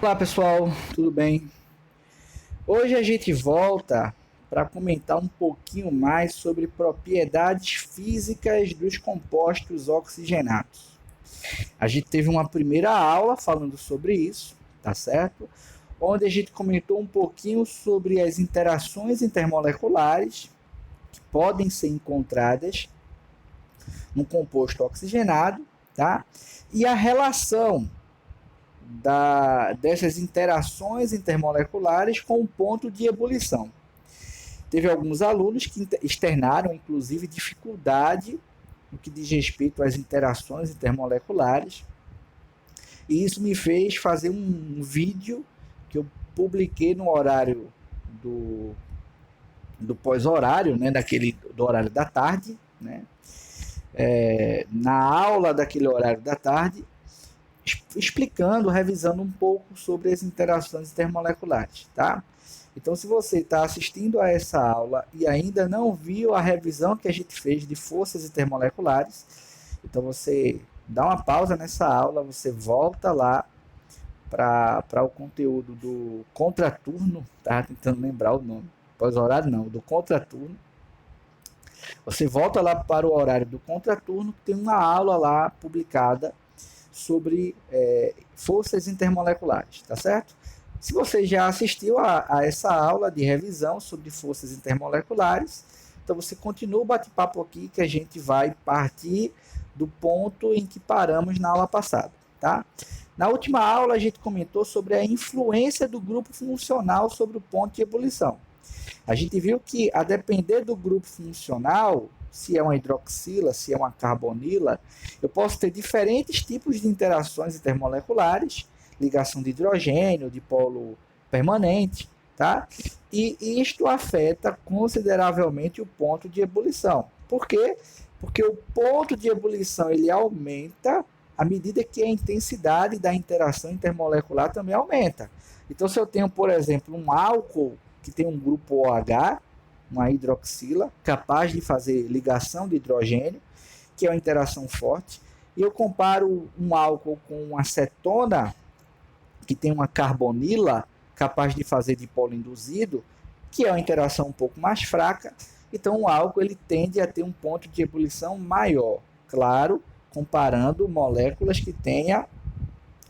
Olá pessoal, tudo bem? Hoje a gente volta para comentar um pouquinho mais sobre propriedades físicas dos compostos oxigenados. A gente teve uma primeira aula falando sobre isso, tá certo? Onde a gente comentou um pouquinho sobre as interações intermoleculares que podem ser encontradas no composto oxigenado, tá? E a relação dessas interações intermoleculares com o ponto de ebulição. Teve alguns alunos que externaram, inclusive, dificuldade no que diz respeito às interações intermoleculares, e isso me fez fazer um vídeo que eu publiquei no horário do pós-horário, né, do horário da tarde, né, na aula daquele horário da tarde, explicando, revisando um pouco sobre as interações intermoleculares, tá? Então, se você está assistindo a essa aula e ainda não viu a revisão que a gente fez de forças intermoleculares, então você dá uma pausa nessa aula, você volta lá para o conteúdo do contraturno, tá? Tentando lembrar o nome, pós-horário não, do contraturno. Você volta lá para o horário do contraturno, que tem uma aula lá publicada sobre forças intermoleculares, tá certo? Se você já assistiu a essa aula de revisão sobre forças intermoleculares, então você continua o bate-papo aqui que a gente vai partir do ponto em que paramos na aula passada, tá? Na última aula a gente comentou sobre a influência do grupo funcional sobre o ponto de ebulição. A gente viu que, a depender do grupo funcional, se é uma hidroxila, se é uma carbonila, eu posso ter diferentes tipos de interações intermoleculares, ligação de hidrogênio, de polo permanente, tá? E isto afeta consideravelmente o ponto de ebulição. Por quê? Porque o ponto de ebulição ele aumenta à medida que a intensidade da interação intermolecular também aumenta. Então, se eu tenho, por exemplo, um álcool que tem um grupo OH, uma hidroxila, capaz de fazer ligação de hidrogênio, que é uma interação forte, e eu comparo um álcool com uma acetona, que tem uma carbonila, capaz de fazer dipolo induzido, que é uma interação um pouco mais fraca, então o álcool ele tende a ter um ponto de ebulição maior, claro, comparando moléculas que tenham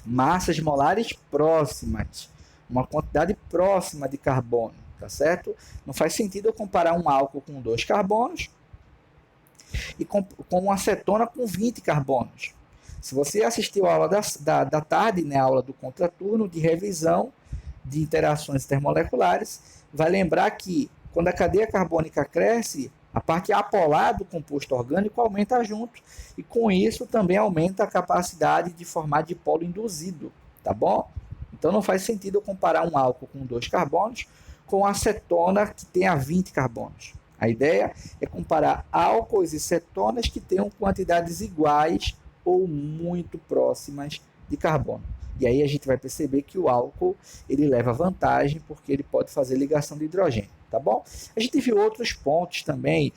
massas molares próximas, uma quantidade próxima de carbono, tá certo? Não faz sentido eu comparar um álcool com 2 carbonos e com uma acetona com 20 carbonos. Se você assistiu a aula da tarde, né, a aula do contraturno de revisão de interações termoleculares, vai lembrar que quando a cadeia carbônica cresce, a parte apolar do composto orgânico aumenta junto, e com isso também aumenta a capacidade de formar dipolo induzido, tá bom? Então não faz sentido eu comparar um álcool com 2 carbonos com acetona que tenha 20 carbonos. A ideia é comparar álcools e cetonas que tenham quantidades iguais ou muito próximas de carbono. E aí a gente vai perceber que o álcool ele leva vantagem porque ele pode fazer ligação de hidrogênio, tá bom? A gente viu outros pontos também,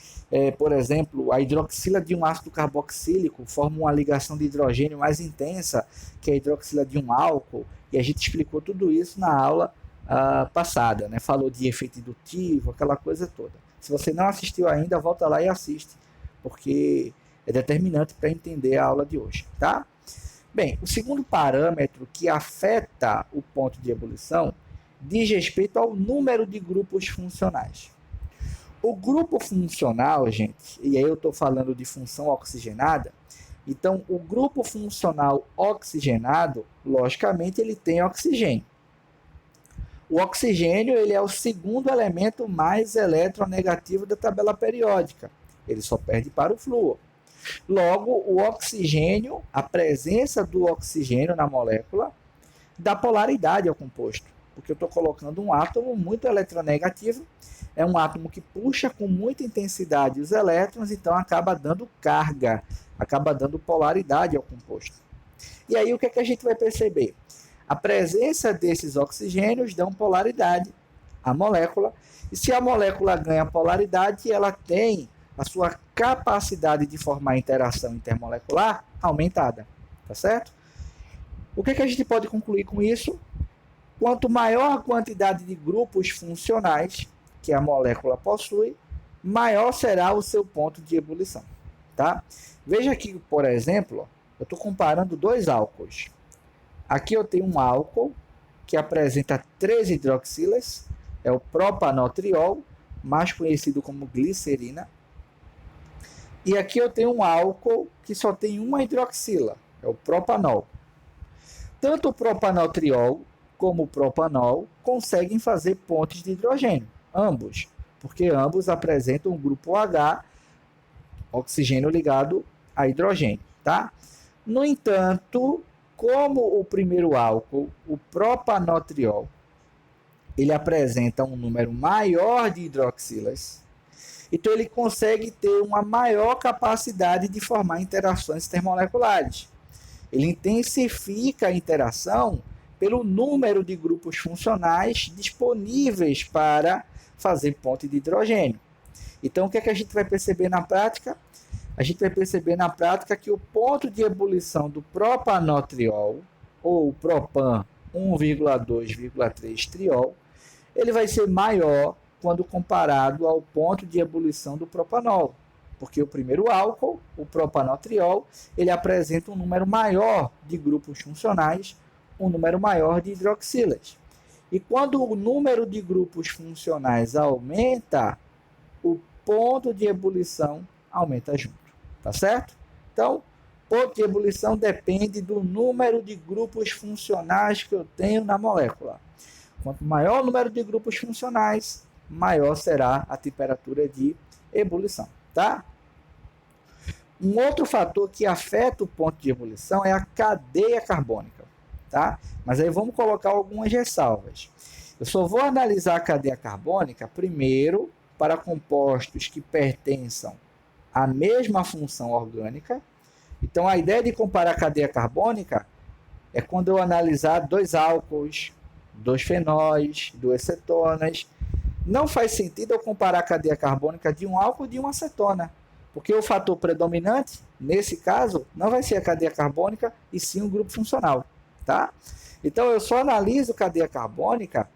por exemplo, a hidroxila de um ácido carboxílico forma uma ligação de hidrogênio mais intensa que a hidroxila de um álcool, e a gente explicou tudo isso na aula passada, né? Falou de efeito indutivo, aquela coisa toda. Se você não assistiu ainda, volta lá e assiste, porque é determinante para entender a aula de hoje, tá? Bem, o segundo parâmetro que afeta o ponto de ebulição diz respeito ao número de grupos funcionais. O grupo funcional, gente, e aí eu estou falando de função oxigenada, então o grupo funcional oxigenado, logicamente, ele tem oxigênio. O oxigênio ele é o segundo elemento mais eletronegativo da tabela periódica. Ele só perde para o flúor. Logo, o oxigênio, a presença do oxigênio na molécula, dá polaridade ao composto, porque eu estou colocando um átomo muito eletronegativo, é um átomo que puxa com muita intensidade os elétrons, então acaba dando carga, acaba dando polaridade ao composto. E aí o que a gente vai perceber? A presença desses oxigênios dão polaridade à molécula, e se a molécula ganha polaridade, ela tem a sua capacidade de formar interação intermolecular aumentada, tá certo? O que a gente pode concluir com isso? quanto maior a quantidade de grupos funcionais que a molécula possui, maior será o seu ponto de ebulição. Tá? Veja aqui, por exemplo, eu estou comparando dois álcools. Aqui eu tenho um álcool que apresenta 3 hidroxilas, é o propanotriol, mais conhecido como glicerina. E aqui eu tenho um álcool que só tem uma hidroxila, é o propanol. Tanto o propanotriol como o propanol conseguem fazer pontes de hidrogênio, ambos, porque ambos apresentam um grupo H, oxigênio ligado a hidrogênio, tá? No entanto, como o primeiro álcool, o propanotriol, ele apresenta um número maior de hidroxilas, então ele consegue ter uma maior capacidade de formar interações termomoleculares. Ele intensifica a interação pelo número de grupos funcionais disponíveis para fazer ponte de hidrogênio. Então, o que é que a gente vai perceber na prática? A gente vai perceber na prática que o ponto de ebulição do propanotriol, ou propan 1,2,3 triol, ele vai ser maior quando comparado ao ponto de ebulição do propanol, porque o primeiro álcool, o propanotriol, ele apresenta um número maior de grupos funcionais, um número maior de hidroxilas. E quando o número de grupos funcionais aumenta, o ponto de ebulição aumenta junto, tá certo? Então, ponto de ebulição depende do número de grupos funcionais que eu tenho na molécula. Quanto maior o número de grupos funcionais, maior será a temperatura de ebulição, tá? Um outro fator que afeta o ponto de ebulição é a cadeia carbônica, tá? Mas aí vamos colocar algumas ressalvas. Eu só vou analisar a cadeia carbônica primeiro para compostos que pertençam à mesma função orgânica. Então, a ideia de comparar a cadeia carbônica é quando eu analisar 2 álcools, 2 fenóis, 2 cetonas. Não faz sentido eu comparar a cadeia carbônica de um álcool e de uma acetona, porque o fator predominante, nesse caso, não vai ser a cadeia carbônica, e sim o grupo funcional, tá? Então, eu só analiso cadeia carbônica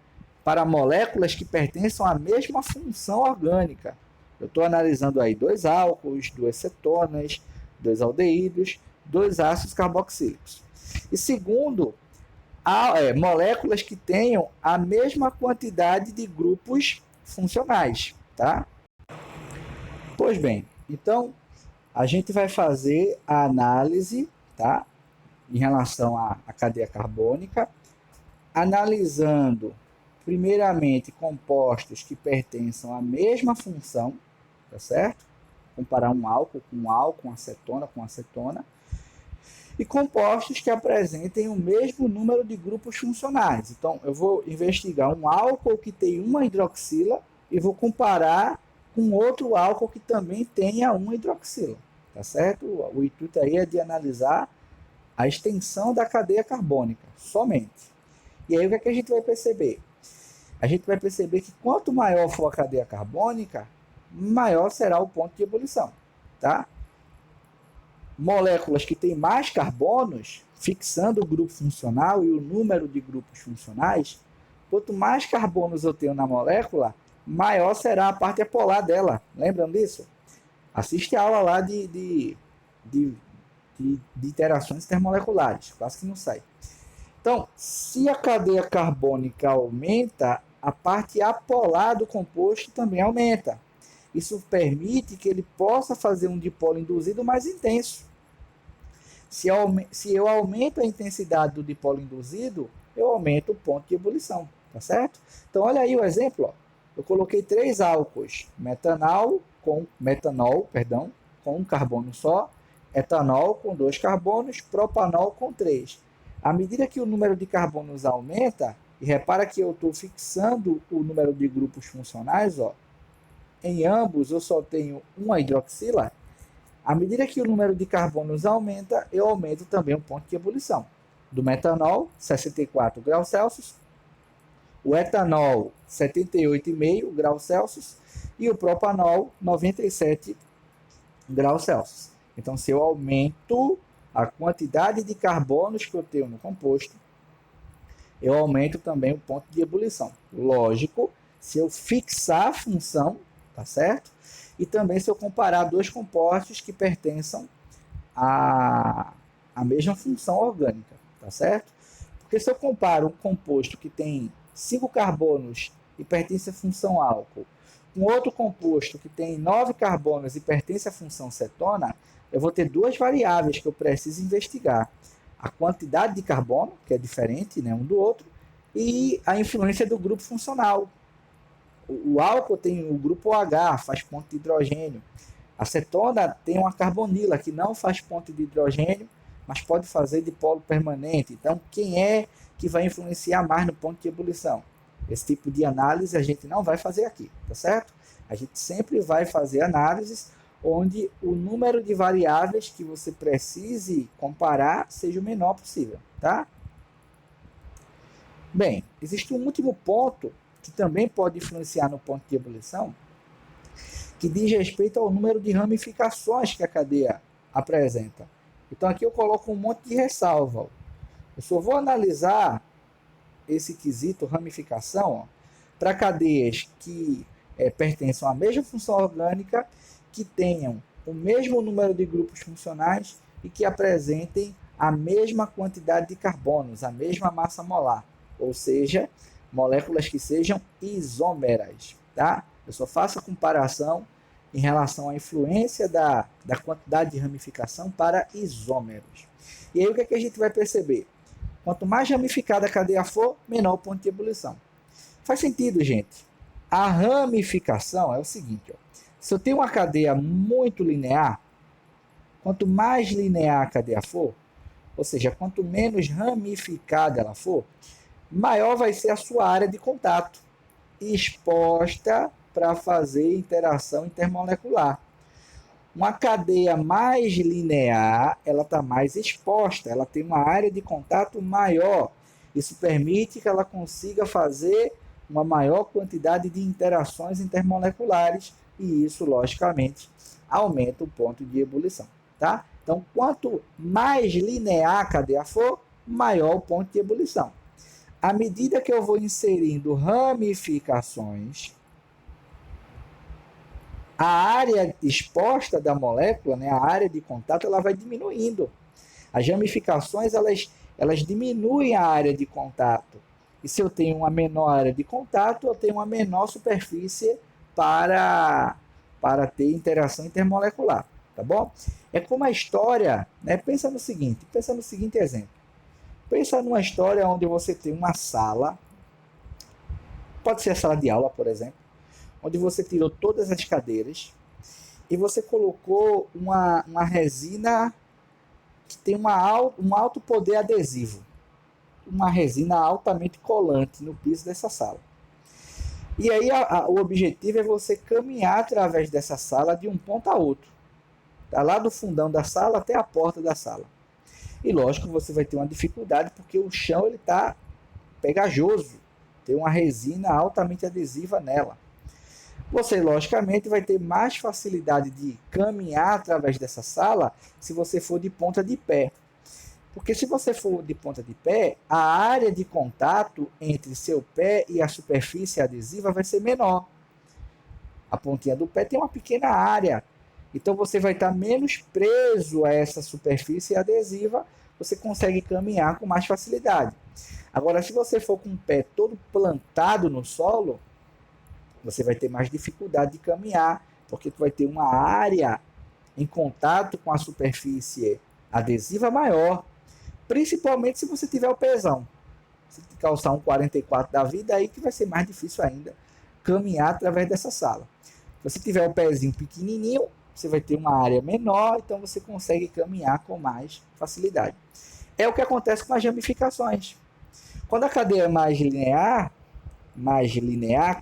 para moléculas que pertençam à mesma função orgânica. Eu estou analisando aí 2 álcools, 2 cetonas, 2 aldeídos, 2 ácidos carboxílicos. E segundo, moléculas que tenham a mesma quantidade de grupos funcionais, tá? Pois bem, então a gente vai fazer a análise, tá? Em relação à cadeia carbônica, analisando primeiramente compostos que pertençam à mesma função, tá certo? Comparar um álcool, acetona com acetona, e compostos que apresentem o mesmo número de grupos funcionais. Então, eu vou investigar um álcool que tem uma hidroxila e vou comparar com outro álcool que também tenha uma hidroxila, tá certo? O intuito aí é de analisar a extensão da cadeia carbônica, somente. E aí, o que é que a gente vai perceber? A gente vai perceber que quanto maior for a cadeia carbônica, maior será o ponto de ebulição, tá? Moléculas que têm mais carbonos, fixando o grupo funcional e o número de grupos funcionais, quanto mais carbonos eu tenho na molécula, maior será a parte apolar dela. Lembram disso? Assiste a aula lá de interações termomoleculares, quase que não sai. Então, se a cadeia carbônica aumenta, a parte apolar do composto também aumenta. Isso permite que ele possa fazer um dipolo induzido mais intenso. Se eu aumento a intensidade do dipolo induzido, eu aumento o ponto de ebulição, tá certo? Então, olha aí o exemplo, ó. Eu coloquei 3 álcools, metanol com um carbono só, etanol com 2 carbonos, propanol com 3. À medida que o número de carbonos aumenta, e repara que eu estou fixando o número de grupos funcionais, ó, em ambos eu só tenho uma hidroxila. À medida que o número de carbonos aumenta, eu aumento também o ponto de ebulição. Do metanol, 64 graus Celsius, o etanol, 78,5 graus Celsius, e o propanol, 97 graus Celsius. Então, se eu aumento a quantidade de carbonos que eu tenho no composto, eu aumento também o ponto de ebulição. Lógico, se eu fixar a função, tá certo? E também se eu comparar dois compostos que pertençam à mesma função orgânica, tá certo? Porque se eu comparo um composto que tem 5 carbonos e pertence à função álcool, com outro composto que tem 9 carbonos e pertence à função cetona, eu vou ter duas variáveis que eu preciso investigar. A quantidade de carbono, que é diferente, né, um do outro, e a influência do grupo funcional. O álcool tem o grupo OH, faz ponto de hidrogênio. A cetona tem uma carbonila, que não faz ponto de hidrogênio, mas pode fazer dipolo permanente. Então, quem é que vai influenciar mais no ponto de ebulição? Esse tipo de análise a gente não vai fazer aqui, tá certo? A gente sempre vai fazer análises onde o número de variáveis que você precise comparar seja o menor possível, tá? Bem, existe um último ponto que também pode influenciar no ponto de ebulição, que diz respeito ao número de ramificações que a cadeia apresenta. Então aqui eu coloco um monte de ressalva. Eu só vou analisar esse quesito ramificação para cadeias que pertençam à mesma função orgânica, que tenham o mesmo número de grupos funcionais e que apresentem a mesma quantidade de carbonos, a mesma massa molar, ou seja, moléculas que sejam isômeras, tá? Eu só faço a comparação em relação à influência da quantidade de ramificação para isômeros. E aí o que, a gente vai perceber? Quanto mais ramificada a cadeia for, menor o ponto de ebulição. Faz sentido, gente. A ramificação é o seguinte, ó. Se eu tenho uma cadeia muito linear, quanto mais linear a cadeia for, ou seja, quanto menos ramificada ela for, maior vai ser a sua área de contato, exposta para fazer interação intermolecular. Uma cadeia mais linear, ela está mais exposta, ela tem uma área de contato maior. Isso permite que ela consiga fazer uma maior quantidade de interações intermoleculares e isso, logicamente, aumenta o ponto de ebulição, tá? Então, quanto mais linear a cadeia for, maior o ponto de ebulição. À medida que eu vou inserindo ramificações, a área exposta da molécula, né, a área de contato, ela vai diminuindo. As ramificações, elas diminuem a área de contato. E se eu tenho uma menor área de contato, eu tenho uma menor superfície para ter interação intermolecular, tá bom? É como a história, né? Pensa no seguinte exemplo. Pensa numa história onde você tem uma sala, pode ser a sala de aula, por exemplo, onde você tirou todas as cadeiras e você colocou uma resina que tem um alto poder adesivo, uma resina altamente colante no piso dessa sala. E aí o objetivo é você caminhar através dessa sala de um ponto a outro, tá? Lá do fundão da sala até a porta da sala. E lógico que você vai ter uma dificuldade porque o chão ele está pegajoso, tem uma resina altamente adesiva nela. Você, logicamente, vai ter mais facilidade de caminhar através dessa sala se você for de ponta de pé. Porque se você for de ponta de pé, a área de contato entre seu pé e a superfície adesiva vai ser menor. A pontinha do pé tem uma pequena área. Então você vai estar menos preso a essa superfície adesiva, você consegue caminhar com mais facilidade. Agora, se você for com o pé todo plantado no solo, você vai ter mais dificuldade de caminhar, porque tu vai ter uma área em contato com a superfície adesiva maior, principalmente se você tiver o pezão. Se calçar um 44 da vida, aí que vai ser mais difícil ainda caminhar através dessa sala. Se você tiver o pezinho pequenininho, você vai ter uma área menor, então você consegue caminhar com mais facilidade. É o que acontece com as ramificações. Quando a cadeia é mais linear,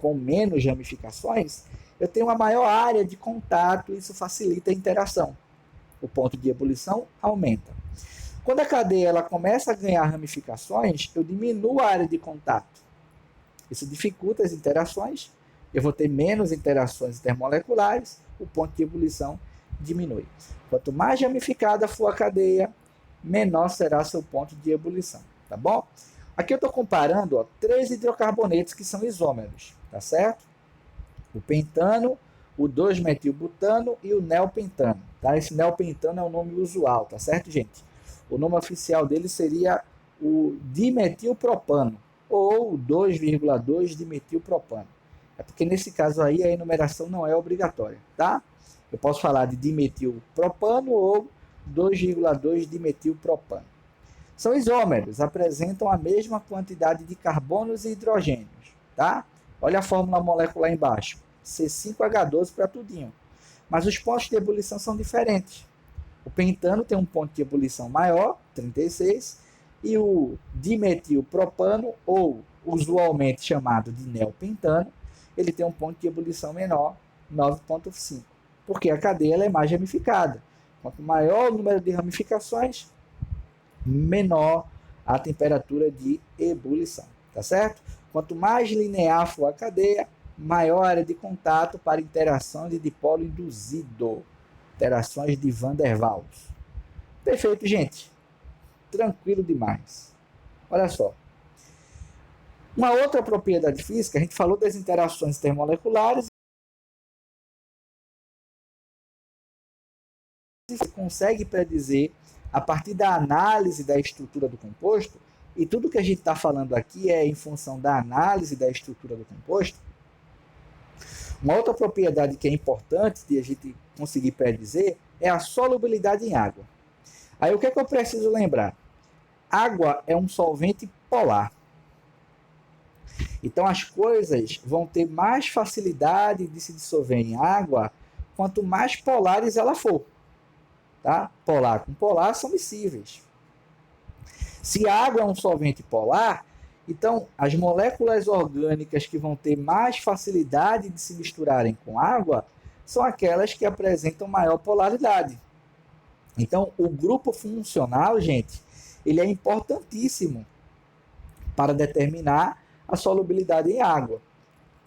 com menos ramificações, eu tenho uma maior área de contato e isso facilita a interação. O ponto de ebulição aumenta. Quando a cadeia ela começa a ganhar ramificações, eu diminuo a área de contato. Isso dificulta as interações, eu vou ter menos interações intermoleculares, o ponto de ebulição diminui. Quanto mais ramificada for a cadeia, menor será seu ponto de ebulição, tá bom? Aqui eu estou comparando, ó, 3 hidrocarbonetos que são isômeros, tá certo? O pentano, o 2-metilbutano e o neopentano, tá? Esse neopentano é o nome usual, tá certo, gente? O nome oficial dele seria o dimetilpropano, ou 2,2-dimetilpropano. É porque nesse caso aí a enumeração não é obrigatória, tá? Eu posso falar de dimetilpropano ou 2,2-dimetilpropano. São isômeros, apresentam a mesma quantidade de carbonos e hidrogênios, tá? Olha a fórmula molecular embaixo, C5H12 para tudinho. Mas os pontos de ebulição são diferentes. O pentano tem um ponto de ebulição maior, 36, e o dimetilpropano, ou usualmente chamado de neopentano, ele tem um ponto de ebulição menor, 9,5. Porque a cadeia ela é mais ramificada. Quanto maior o número de ramificações, menor a temperatura de ebulição, tá certo? Quanto mais linear for a cadeia, maior a área de contato para interação de dipolo induzido, interações de Van der Waals. Perfeito, gente. Tranquilo demais. Olha só. Uma outra propriedade física, a gente falou das interações termomoleculares. Você consegue predizer, a partir da análise da estrutura do composto, e tudo que a gente está falando aqui é em função da análise da estrutura do composto. Uma outra propriedade que é importante de a gente conseguir predizer é a solubilidade em água. Aí o que é que eu preciso lembrar? Água é um solvente polar. Então as coisas vão ter mais facilidade de se dissolver em água quanto mais polares ela for. Tá? Polar com polar são miscíveis. Se a água é um solvente polar, então as moléculas orgânicas que vão ter mais facilidade de se misturarem com água são aquelas que apresentam maior polaridade. Então o grupo funcional, gente, ele é importantíssimo para determinar a solubilidade em água.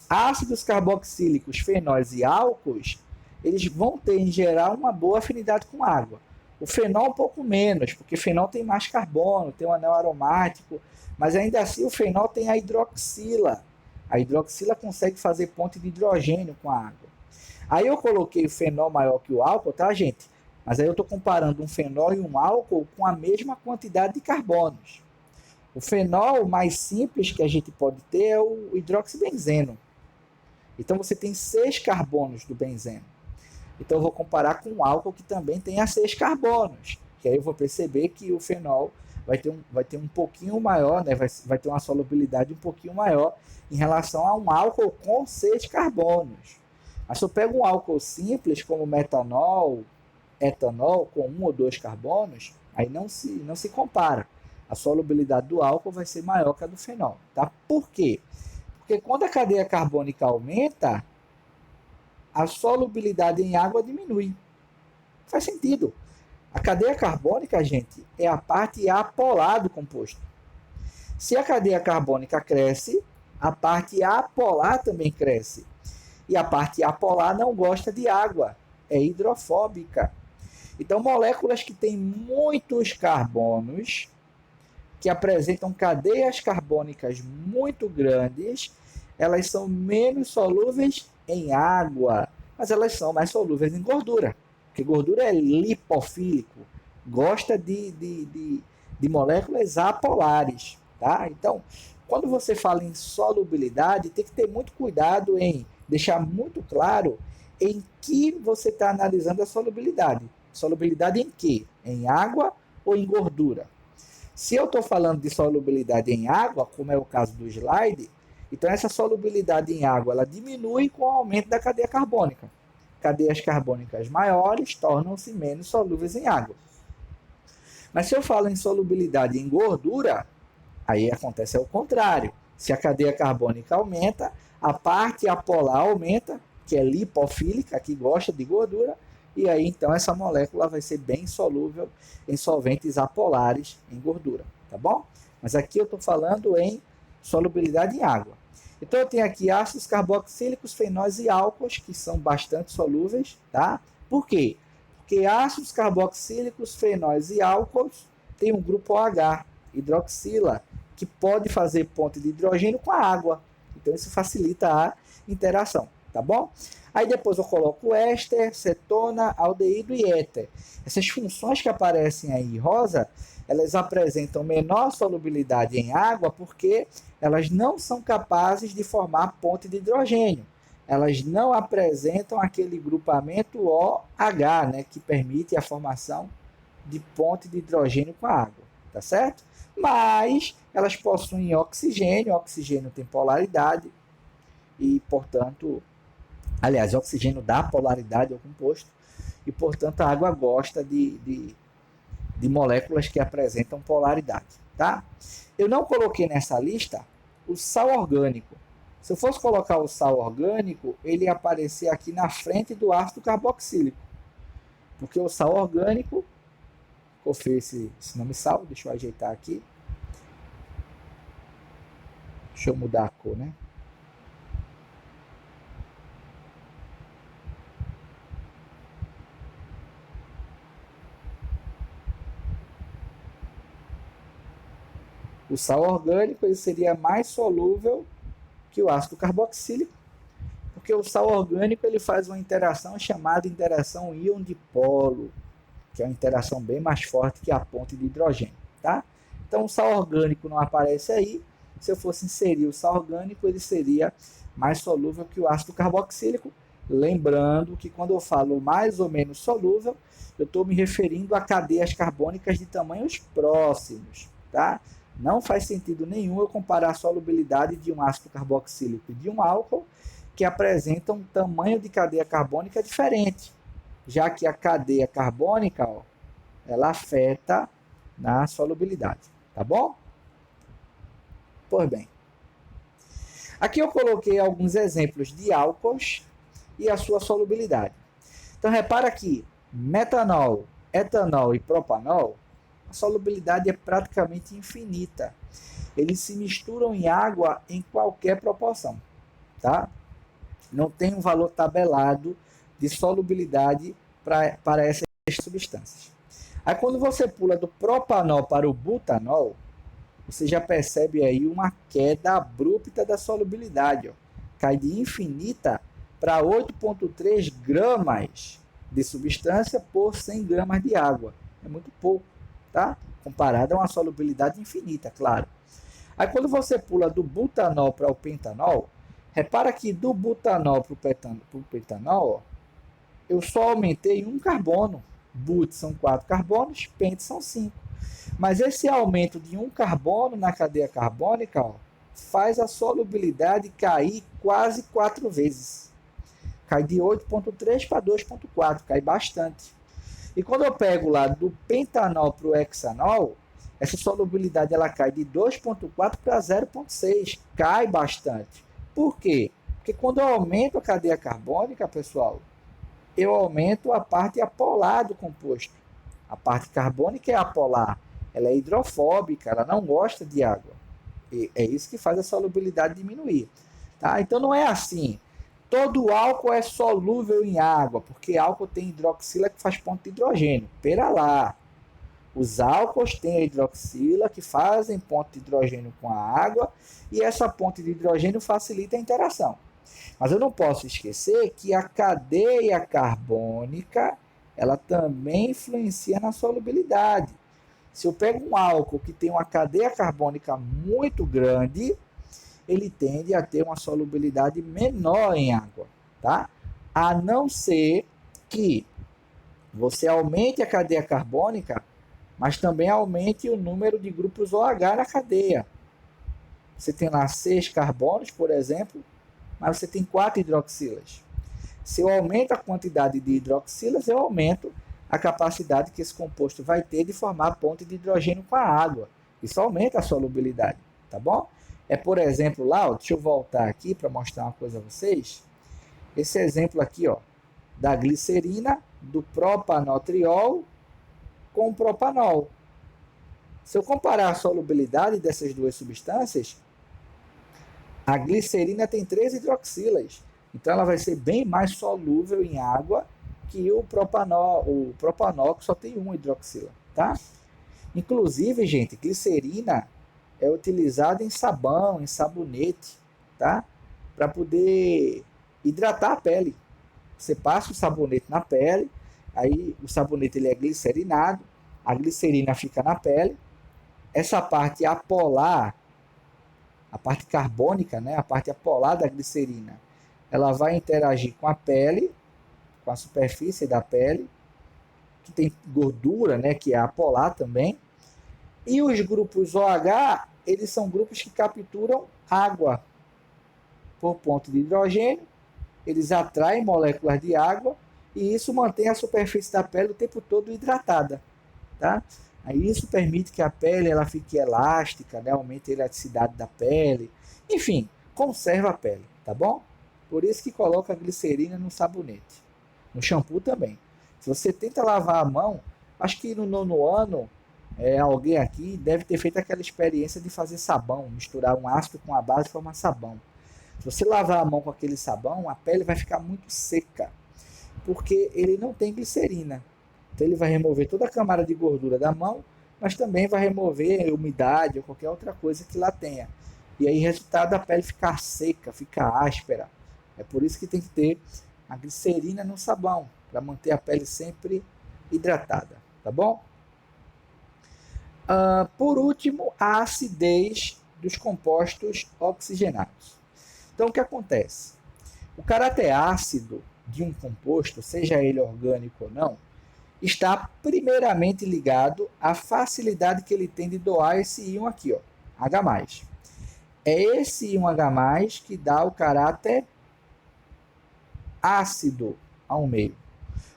Ácidos carboxílicos, fenóis e álcoois, eles vão ter, em geral, uma boa afinidade com água. O fenol um pouco menos, porque o fenol tem mais carbono, tem um anel aromático, mas ainda assim o fenol tem a hidroxila. A hidroxila consegue fazer ponte de hidrogênio com a água. Aí eu coloquei o fenol maior que o álcool, tá, gente? Mas aí eu estou comparando um fenol e um álcool com a mesma quantidade de carbonos. O fenol mais simples que a gente pode ter é o hidroxibenzeno. Então você tem 6 carbonos do benzeno. Então eu vou comparar com o álcool que também tem 6 carbonos. Que aí eu vou perceber que o fenol vai ter um pouquinho maior, né? vai ter uma solubilidade um pouquinho maior em relação a um álcool com 6 carbonos. Mas se eu pego um álcool simples, como metanol, etanol, com 1 ou 2 carbonos, aí não se compara. A solubilidade do álcool vai ser maior que a do fenol. Tá? Por quê? Porque quando a cadeia carbônica aumenta, a solubilidade em água diminui. Faz sentido. A cadeia carbônica, gente, é a parte apolar do composto. Se a cadeia carbônica cresce, a parte apolar também cresce. E a parte apolar não gosta de água, é hidrofóbica. Então, moléculas que têm muitos carbonos, que apresentam cadeias carbônicas muito grandes, elas são menos solúveis em água, mas elas são mais solúveis em gordura, porque gordura é lipofílico, gosta de moléculas apolares, tá? Então, quando você fala em solubilidade, tem que ter muito cuidado em deixar muito claro em que você está analisando a solubilidade. Solubilidade em quê? Em água ou em gordura? Se eu estou falando de solubilidade em água, como é o caso do slide, então essa solubilidade em água ela diminui com o aumento da cadeia carbônica. Cadeias carbônicas maiores tornam-se menos solúveis em água. Mas se eu falo em solubilidade em gordura, aí acontece o contrário. Se a cadeia carbônica aumenta, a parte apolar aumenta, que é lipofílica, que gosta de gordura, e aí então essa molécula vai ser bem solúvel em solventes apolares em gordura, tá bom? Mas aqui eu estou falando em solubilidade em água. Então eu tenho aqui ácidos carboxílicos, fenóis e álcoois, que são bastante solúveis, tá? Por quê? Porque ácidos carboxílicos, fenóis e álcoois têm um grupo OH, hidroxila, que pode fazer ponte de hidrogênio com a água. Então isso facilita a interação, tá bom? Aí depois eu coloco éster, cetona, aldeído e éter. Essas funções que aparecem aí rosa, elas apresentam menor solubilidade em água porque elas não são capazes de formar ponte de hidrogênio. Elas não apresentam aquele grupamento OH, né, que permite a formação de ponte de hidrogênio com a água, tá certo? Mas elas possuem oxigênio, o oxigênio tem polaridade e, portanto, aliás, o oxigênio dá polaridade ao composto e, portanto, a água gosta de moléculas que apresentam polaridade, tá? Eu não coloquei nessa lista o sal orgânico. Se eu fosse colocar o sal orgânico, ele ia aparecer aqui na frente do ácido carboxílico, porque o sal orgânico, qual foi esse nome sal? Deixa eu ajeitar aqui. Deixa eu mudar a cor, né? O sal orgânico ele seria mais solúvel que o ácido carboxílico, porque o sal orgânico ele faz uma interação chamada interação íon-dipolo, que é uma interação bem mais forte que a ponte de hidrogênio, tá? Então o sal orgânico não aparece aí. Se eu fosse inserir o sal orgânico, ele seria mais solúvel que o ácido carboxílico. Lembrando que quando eu falo mais ou menos solúvel, eu estou me referindo a cadeias carbônicas de tamanhos próximos, tá? Não faz sentido nenhum eu comparar a solubilidade de um ácido carboxílico e de um álcool que apresentam um tamanho de cadeia carbônica diferente, já que a cadeia carbônica, ó, ela afeta na solubilidade, tá bom? Pois bem, aqui eu coloquei alguns exemplos de álcools e a sua solubilidade. Então repara que metanol, etanol e propanol, a solubilidade é praticamente infinita. Eles se misturam em água em qualquer proporção, tá? Não tem um valor tabelado de solubilidade para essas substâncias. Aí quando você pula do propanol para o butanol, você já percebe aí uma queda abrupta da solubilidade, ó. Cai de infinita para 8,3 gramas de substância por 100 gramas de água. É muito pouco, tá? Comparado a uma solubilidade infinita, claro. Aí quando você pula do butanol para o pentanol, repara que do butanol para o pentanol, ó, eu só aumentei um carbono. But são 4 carbonos, pent são 5. Mas esse aumento de um carbono na cadeia carbônica, ó, faz a solubilidade cair quase 4 vezes. Cai de 8,3 para 2,4, cai bastante. E quando eu pego lá do pentanol para o hexanol, essa solubilidade ela cai de 2,4 para 0,6, cai bastante. Por quê? Porque quando eu aumento a cadeia carbônica, pessoal, eu aumento a parte apolar do composto. A parte carbônica é apolar, ela é hidrofóbica, ela não gosta de água. E é isso que faz a solubilidade diminuir. Tá? Então não é assim. Todo álcool é solúvel em água, porque álcool tem hidroxila que faz ponto de hidrogênio. Pera lá. Os álcools têm a hidroxila que fazem ponto de hidrogênio com a água e essa ponte de hidrogênio facilita a interação. Mas eu não posso esquecer que a cadeia carbônica ela também influencia na solubilidade. Se eu pego um álcool que tem uma cadeia carbônica muito grande, ele tende a ter uma solubilidade menor em água, tá? A não ser que você aumente a cadeia carbônica, mas também aumente o número de grupos OH na cadeia. Você tem lá 6 carbonos, por exemplo, mas você tem 4 hidroxilas. Se eu aumento a quantidade de hidroxilas, eu aumento a capacidade que esse composto vai ter de formar ponte de hidrogênio com a água. Isso aumenta a solubilidade, tá bom? É, por exemplo, lá, ó, deixa eu voltar aqui para mostrar uma coisa a vocês. Esse exemplo aqui, ó, da glicerina, do propanotriol com o propanol. Se eu comparar a solubilidade dessas duas substâncias, a glicerina tem 3 hidroxilas. Então ela vai ser bem mais solúvel em água que o propanol que só tem 1 hidroxila, tá? Inclusive, gente, glicerina é utilizado em sabão, em sabonete, tá? Para poder hidratar a pele. Você passa o sabonete na pele, aí o sabonete ele é glicerinado, a glicerina fica na pele, essa parte apolar, a parte carbônica, né, a parte apolar da glicerina, ela vai interagir com a pele, com a superfície da pele, que tem gordura, né, que é apolar também, e os grupos OH, eles são grupos que capturam água por ponto de hidrogênio, eles atraem moléculas de água e isso mantém a superfície da pele o tempo todo hidratada, tá? Aí isso permite que a pele ela fique elástica, né? Aumente a elasticidade da pele, enfim, conserva a pele, tá bom? Por isso que coloca a glicerina no sabonete, no shampoo também. Se você tenta lavar a mão, acho que no nono ano, alguém aqui deve ter feito aquela experiência de fazer sabão, misturar um ácido com a base e formar sabão. Se você lavar a mão com aquele sabão, a pele vai ficar muito seca, porque ele não tem glicerina. Então ele vai remover toda a camada de gordura da mão, mas também vai remover umidade ou qualquer outra coisa que lá tenha. E aí, resultado, a pele ficar seca, ficar áspera. É por isso que tem que ter a glicerina no sabão, para manter a pele sempre hidratada, tá bom? Por último, a acidez dos compostos oxigenados. Então, o que acontece? O caráter ácido de um composto, seja ele orgânico ou não, está primeiramente ligado à facilidade que ele tem de doar esse íon aqui, ó, H+. É esse íon H+, que dá o caráter ácido ao meio.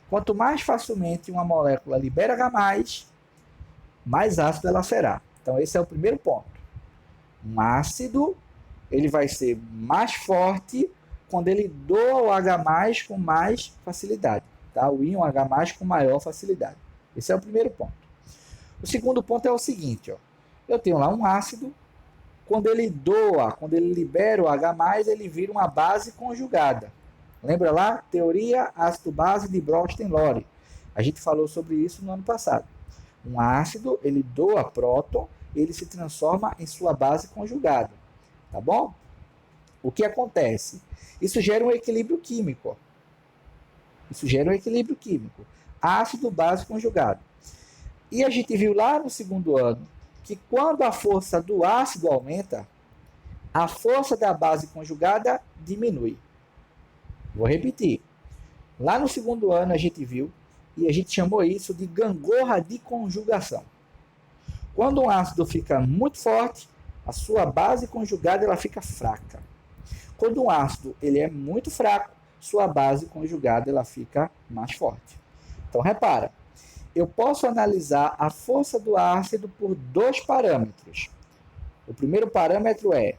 Quanto mais facilmente uma molécula libera H+, mais ácido ela será. Então, esse é o primeiro ponto. Um ácido, ele vai ser mais forte quando ele doa o H+, com mais facilidade. Tá? O íon H+, com maior facilidade. Esse é o primeiro ponto. O segundo ponto é o seguinte, ó. Eu tenho lá um ácido, quando ele doa, quando ele libera o H+, ele vira uma base conjugada. Lembra lá? Teoria ácido-base de Bronsted-Lowry. A gente falou sobre isso no ano passado. Um ácido, ele doa próton, ele se transforma em sua base conjugada. Tá bom? O que acontece? Isso gera um equilíbrio químico. Ácido, base conjugado. E a gente viu lá no segundo ano que quando a força do ácido aumenta, a força da base conjugada diminui. Vou repetir. Lá no segundo ano a gente viu, e a gente chamou isso de gangorra de conjugação. Quando um ácido fica muito forte, a sua base conjugada ela fica fraca. Quando um ácido ele é muito fraco, sua base conjugada ela fica mais forte. Então repara, eu posso analisar a força do ácido por dois parâmetros. O primeiro parâmetro é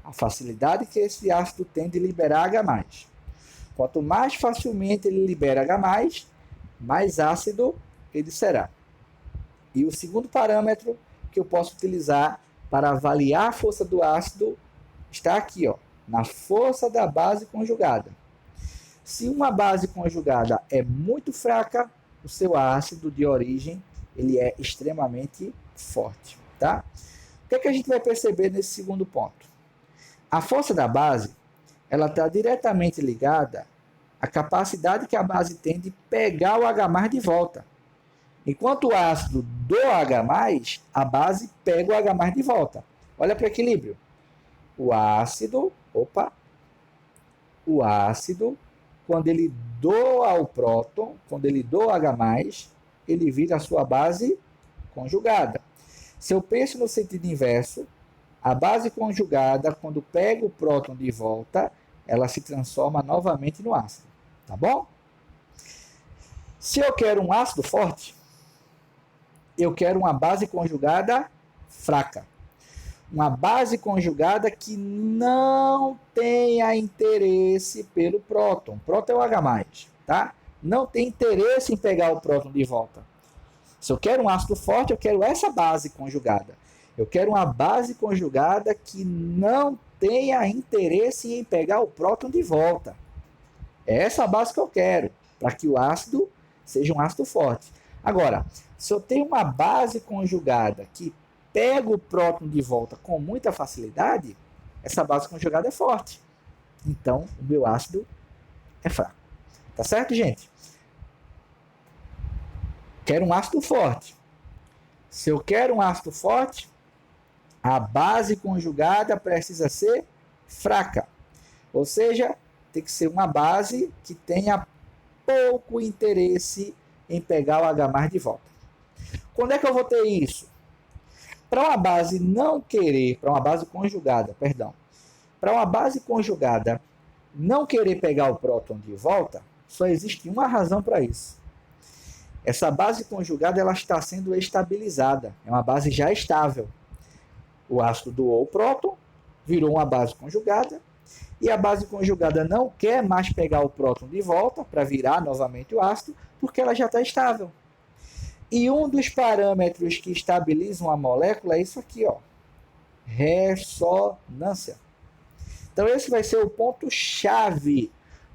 a facilidade que esse ácido tem de liberar H+. Quanto mais facilmente ele libera H+, mais ácido ele será. E o segundo parâmetro que eu posso utilizar para avaliar a força do ácido está aqui, ó, na força da base conjugada. Se uma base conjugada é muito fraca, o seu ácido de origem ele é extremamente forte, tá? O que é que a gente vai perceber nesse segundo ponto? A força da base ela está diretamente ligada à capacidade que a base tem de pegar o H+ de volta. Enquanto o ácido do H+, a base pega o H+ de volta. Olha para o equilíbrio. O ácido, quando ele doa o próton, quando ele doa o H+, ele vira a sua base conjugada. Se eu penso no sentido inverso, a base conjugada, quando pega o próton de volta, ela se transforma novamente no ácido. Tá bom? Se eu quero um ácido forte, eu quero uma base conjugada fraca. Uma base conjugada que não tenha interesse pelo próton. Próton é o H+, tá? Não tem interesse em pegar o próton de volta. Se eu quero um ácido forte, eu quero essa base conjugada. Eu quero uma base conjugada que não tenha interesse em pegar o próton de volta. É essa base que eu quero, para que o ácido seja um ácido forte. Agora, se eu tenho uma base conjugada que pega o próton de volta com muita facilidade, essa base conjugada é forte. Então, o meu ácido é fraco. Tá certo, gente? Quero um ácido forte. Se eu quero um ácido forte, a base conjugada precisa ser fraca. Ou seja, tem que ser uma base que tenha pouco interesse em pegar o H+ de volta. Quando é que eu vou ter isso? Para uma base não querer, para uma base conjugada, não querer pegar o próton de volta, só existe uma razão para isso. Essa base conjugada ela está sendo estabilizada, é uma base já estável. O ácido doou o próton, virou uma base conjugada, e a base conjugada não quer mais pegar o próton de volta para virar novamente o ácido, porque ela já está estável. E um dos parâmetros que estabilizam a molécula é isso aqui, ó, ressonância. Então esse vai ser o ponto-chave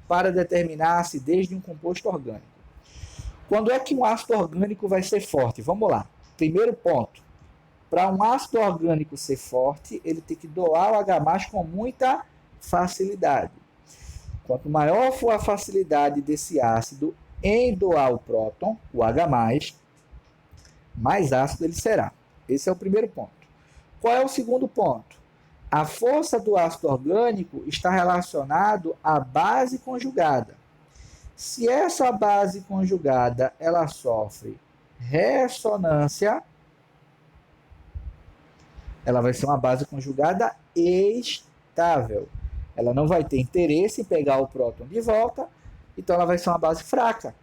para determinar a acidez de um composto orgânico. Quando é que um ácido orgânico vai ser forte? Vamos lá. Primeiro ponto. Para um ácido orgânico ser forte, ele tem que doar o H+ com muita facilidade. Quanto maior for a facilidade desse ácido em doar o próton, o H+, mais ácido ele será. Esse é o primeiro ponto. Qual é o segundo ponto? A força do ácido orgânico está relacionado à base conjugada. Se essa base conjugada ela sofre ressonância, ela vai ser uma base conjugada estável. Ela não vai ter interesse em pegar o próton de volta, então ela vai ser uma base fraca.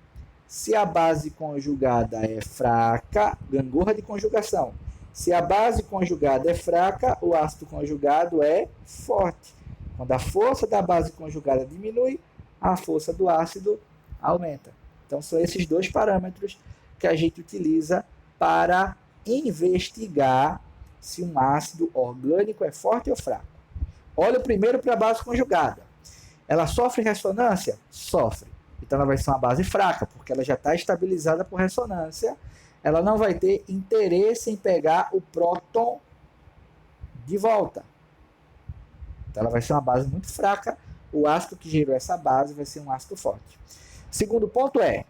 Se a base conjugada é fraca, gangorra de conjugação. Se a base conjugada é fraca, o ácido conjugado é forte. Quando a força da base conjugada diminui, a força do ácido aumenta. Então, são esses dois parâmetros que a gente utiliza para investigar se um ácido orgânico é forte ou fraco. Olha primeiro para a base conjugada. Ela sofre ressonância? Sofre. Então, ela vai ser uma base fraca, porque ela já está estabilizada por ressonância. Ela não vai ter interesse em pegar o próton de volta. Então, ela vai ser uma base muito fraca. O ácido que gerou essa base vai ser um ácido forte. Segundo ponto é,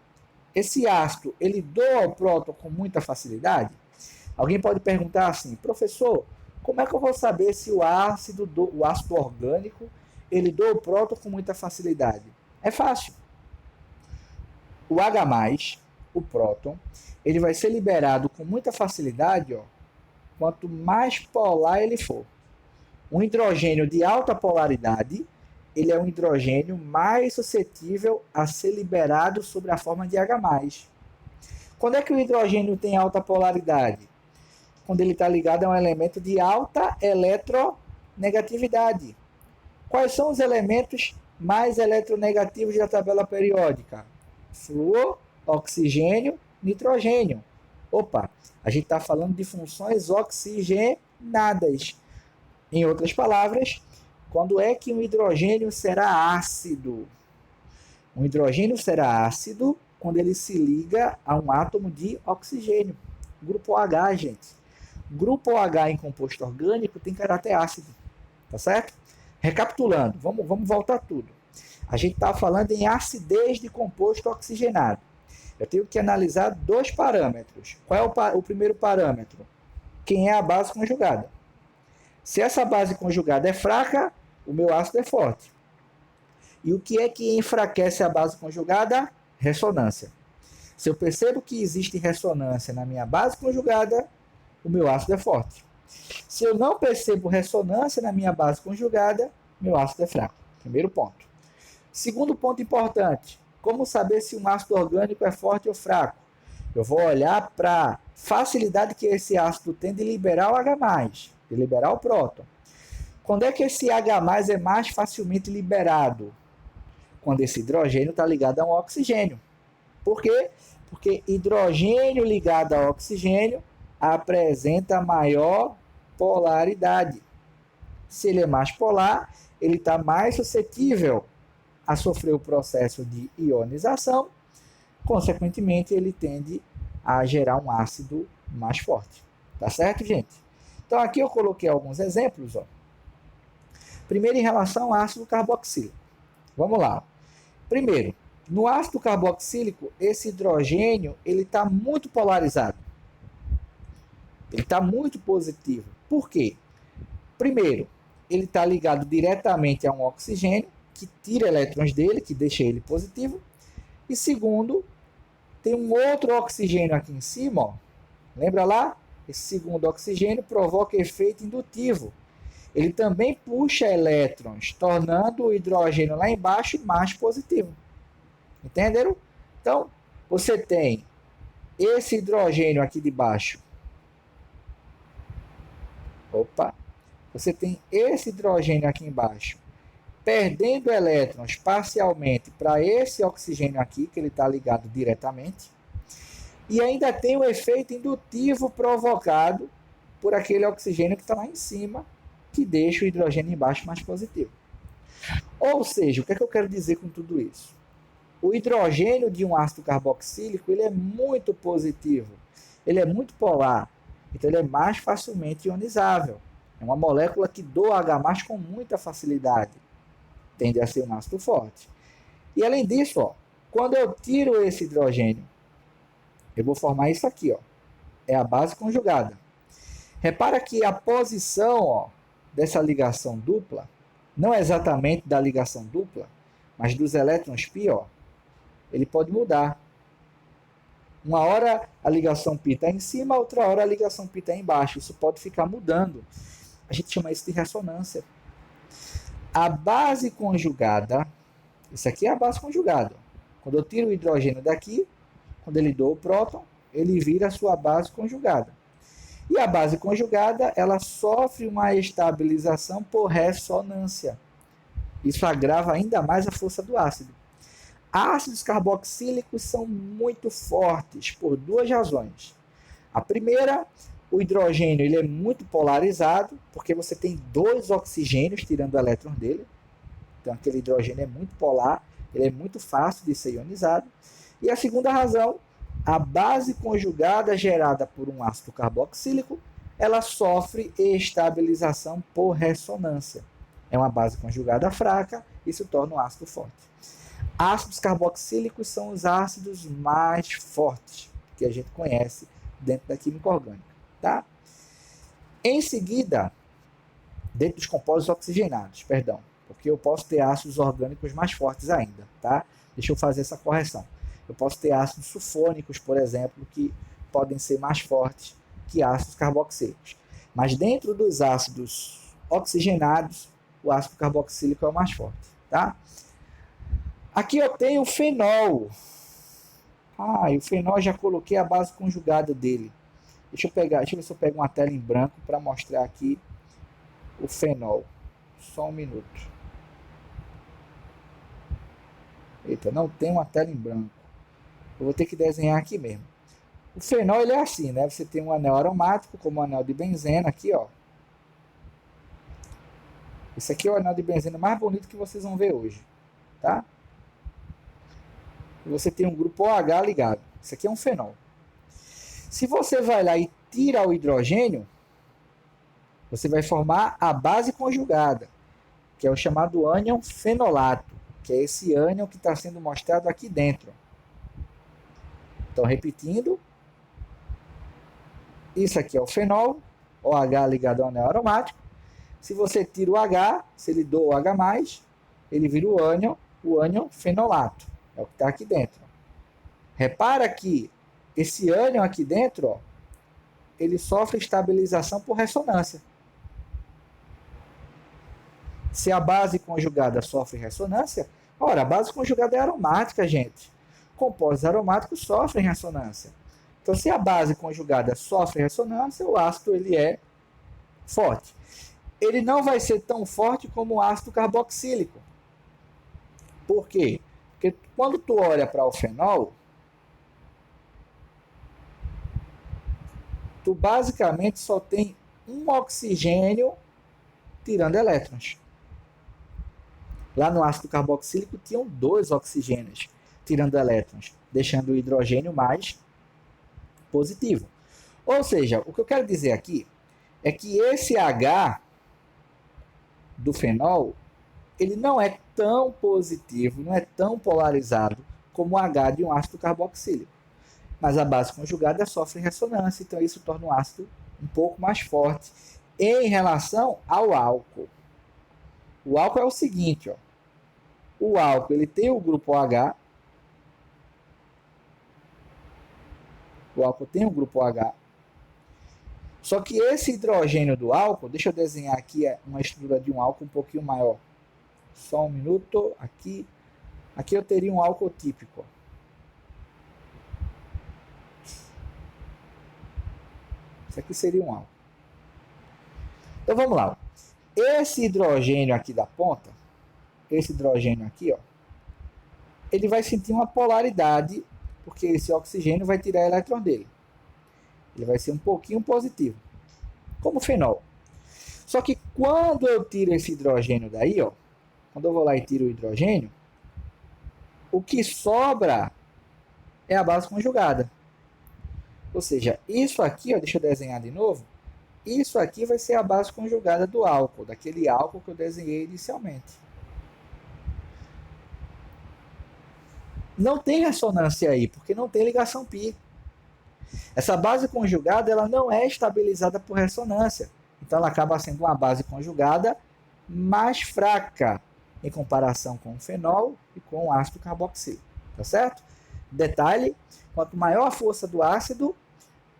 esse ácido, ele doa o próton com muita facilidade? Alguém pode perguntar assim, professor, como é que eu vou saber se o ácido orgânico, ele doa o próton com muita facilidade? É fácil. O H+, o próton, ele vai ser liberado com muita facilidade, ó, quanto mais polar ele for. Um hidrogênio de alta polaridade, ele é um hidrogênio mais suscetível a ser liberado sob a forma de H+. Quando é que o hidrogênio tem alta polaridade? Quando ele está ligado a um elemento de alta eletronegatividade. Quais são os elementos mais eletronegativos da tabela periódica? Flúor, oxigênio, nitrogênio. Opa, a gente está falando de funções oxigenadas. Em outras palavras, quando é que um hidrogênio será ácido? Um hidrogênio será ácido quando ele se liga a um átomo de oxigênio. Grupo OH, gente. Grupo OH em composto orgânico tem caráter ácido. Tá certo? Recapitulando, vamos voltar tudo. A gente está falando em acidez de composto oxigenado. Eu tenho que analisar dois parâmetros. Qual é o primeiro parâmetro? Quem é a base conjugada? Se essa base conjugada é fraca, o meu ácido é forte. E o que é que enfraquece a base conjugada? Ressonância. Se eu percebo que existe ressonância na minha base conjugada, o meu ácido é forte. Se eu não percebo ressonância na minha base conjugada, meu ácido é fraco. Primeiro ponto. Segundo ponto importante, como saber se um ácido orgânico é forte ou fraco? Eu vou olhar para a facilidade que esse ácido tem de liberar o H+, de liberar o próton. Quando é que esse H+ é mais facilmente liberado? Quando esse hidrogênio está ligado a um oxigênio. Por quê? Porque hidrogênio ligado a oxigênio apresenta maior polaridade. Se ele é mais polar, ele está mais suscetível a sofrer o processo de ionização, consequentemente ele tende a gerar um ácido mais forte. Tá certo, gente? Então, aqui eu coloquei alguns exemplos. Ó. Primeiro, em relação ao ácido carboxílico. Vamos lá. Primeiro, no ácido carboxílico, esse hidrogênio ele está muito polarizado. Ele está muito positivo. Por quê? Primeiro, ele está ligado diretamente a um oxigênio, que tira elétrons dele, que deixa ele positivo. E segundo, tem um outro oxigênio aqui em cima, ó. Lembra lá? Esse segundo oxigênio provoca efeito indutivo. Ele também puxa elétrons, tornando o hidrogênio lá embaixo mais positivo. Entenderam? Então, você tem esse hidrogênio aqui de baixo. Opa! Você tem esse hidrogênio aqui embaixo, perdendo elétrons parcialmente para esse oxigênio aqui, que ele está ligado diretamente. E ainda tem o efeito indutivo provocado por aquele oxigênio que está lá em cima, que deixa o hidrogênio embaixo mais positivo. Ou seja, o que é que eu quero dizer com tudo isso? O hidrogênio de um ácido carboxílico ele é muito positivo, ele é muito polar, então ele é mais facilmente ionizável. É uma molécula que doa H+ com muita facilidade, tende a ser um ácido forte. E além disso, ó, quando eu tiro esse hidrogênio, eu vou formar isso aqui, ó, é a base conjugada. Repara que a posição, ó, dessa ligação dupla, não é exatamente da ligação dupla, mas dos elétrons π, ó, ele pode mudar. Uma hora a ligação π está em cima, outra hora a ligação π está embaixo. Isso pode ficar mudando. A gente chama isso de ressonância. A base conjugada, isso aqui é a base conjugada. Quando eu tiro o hidrogênio daqui, quando ele doa o próton, ele vira a sua base conjugada. E a base conjugada, ela sofre uma estabilização por ressonância. Isso agrava ainda mais a força do ácido. Ácidos carboxílicos são muito fortes por duas razões. A primeira, o hidrogênio ele é muito polarizado, porque você tem dois oxigênios tirando o elétron dele. Então aquele hidrogênio é muito polar, ele é muito fácil de ser ionizado. E a segunda razão, a base conjugada gerada por um ácido carboxílico, ela sofre estabilização por ressonância. É uma base conjugada fraca, isso torna o ácido forte. Ácidos carboxílicos são os ácidos mais fortes que a gente conhece dentro da química orgânica. Tá? Em seguida, dentro dos compostos oxigenados, perdão, porque eu posso ter ácidos orgânicos mais fortes ainda. Tá? Deixa eu fazer essa correção. Eu posso ter ácidos sulfônicos, por exemplo, que podem ser mais fortes que ácidos carboxílicos. Mas dentro dos ácidos oxigenados, o ácido carboxílico é o mais forte. Tá? Aqui eu tenho o fenol. E o fenol já coloquei a base conjugada dele. Deixa eu ver se eu pego uma tela em branco para mostrar aqui o fenol. Só um minuto. Eita, não tem uma tela em branco. Eu vou ter que desenhar aqui mesmo. O fenol ele é assim, né? Você tem um anel aromático, como o anel de benzena aqui, ó. Esse aqui é o anel de benzena mais bonito que vocês vão ver hoje, tá? E você tem um grupo OH ligado. Isso aqui é um fenol. Se você vai lá e tira o hidrogênio, você vai formar a base conjugada, que é o chamado ânion fenolato, que é esse ânion que está sendo mostrado aqui dentro. Então, repetindo, isso aqui é o fenol, OH ligado ao anel aromático. Se você tira o H, se ele doa o H+, ele vira o ânion fenolato. É o que está aqui dentro. Repara que esse ânion aqui dentro, ó, ele sofre estabilização por ressonância. Se a base conjugada sofre ressonância, ora, a base conjugada é aromática, gente. Compostos aromáticos sofrem ressonância. Então, se a base conjugada sofre ressonância, o ácido ele é forte. Ele não vai ser tão forte como o ácido carboxílico. Por quê? Porque quando tu olha para o fenol, tu basicamente só tem um oxigênio tirando elétrons. Lá no ácido carboxílico tinham dois oxigênios tirando elétrons, deixando o hidrogênio mais positivo. Ou seja, o que eu quero dizer aqui é que esse H do fenol, ele não é tão positivo, não é tão polarizado como o H de um ácido carboxílico. Mas a base conjugada sofre ressonância, então isso torna o ácido um pouco mais forte em relação ao álcool. O álcool é o seguinte, ó. O álcool ele tem o grupo OH. O álcool tem o grupo OH. Só que esse hidrogênio do álcool, deixa eu desenhar aqui uma estrutura de um álcool um pouquinho maior. Só um minuto. Aqui eu teria um álcool típico. Isso aqui seria um álcool. Então vamos lá. Esse hidrogênio aqui da ponta, esse hidrogênio aqui, ó, ele vai sentir uma polaridade, porque esse oxigênio vai tirar o elétron dele. Ele vai ser um pouquinho positivo, como o fenol. Só que quando eu tiro esse hidrogênio daí, ó, quando eu vou lá e tiro o hidrogênio, o que sobra é a base conjugada. Ou seja, isso aqui, ó, deixa eu desenhar de novo, isso aqui vai ser a base conjugada do álcool, daquele álcool que eu desenhei inicialmente. Não tem ressonância aí, porque não tem ligação pi. Essa base conjugada ela não é estabilizada por ressonância. Então ela acaba sendo uma base conjugada mais fraca em comparação com o fenol e com o ácido carboxílico. Tá certo? Detalhe, quanto maior a força do ácido,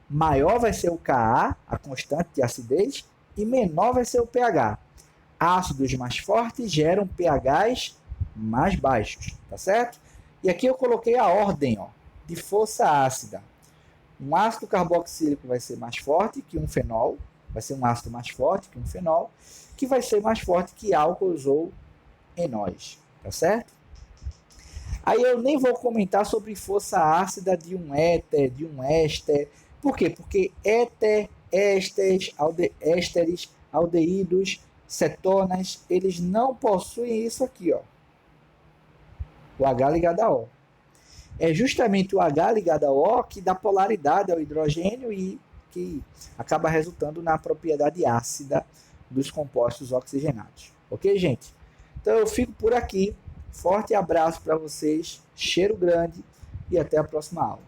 maior vai ser o Ka, a constante de acidez, e menor vai ser o pH. Ácidos mais fortes geram pHs mais baixos, tá certo? E aqui eu coloquei a ordem, ó, de força ácida. Um ácido carboxílico vai ser mais forte que um fenol, vai ser um ácido mais forte que um fenol, que vai ser mais forte que álcools ou enóis, tá certo? Aí eu nem vou comentar sobre força ácida de um éter, de um éster. Por quê? Porque éter, ésteres, aldeídos, cetonas, eles não possuem isso aqui, ó. O H ligado a O. É justamente o H ligado ao O que dá polaridade ao hidrogênio e que acaba resultando na propriedade ácida dos compostos oxigenados. Ok, gente? Então eu fico por aqui. Forte abraço para vocês, cheiro grande e até a próxima aula.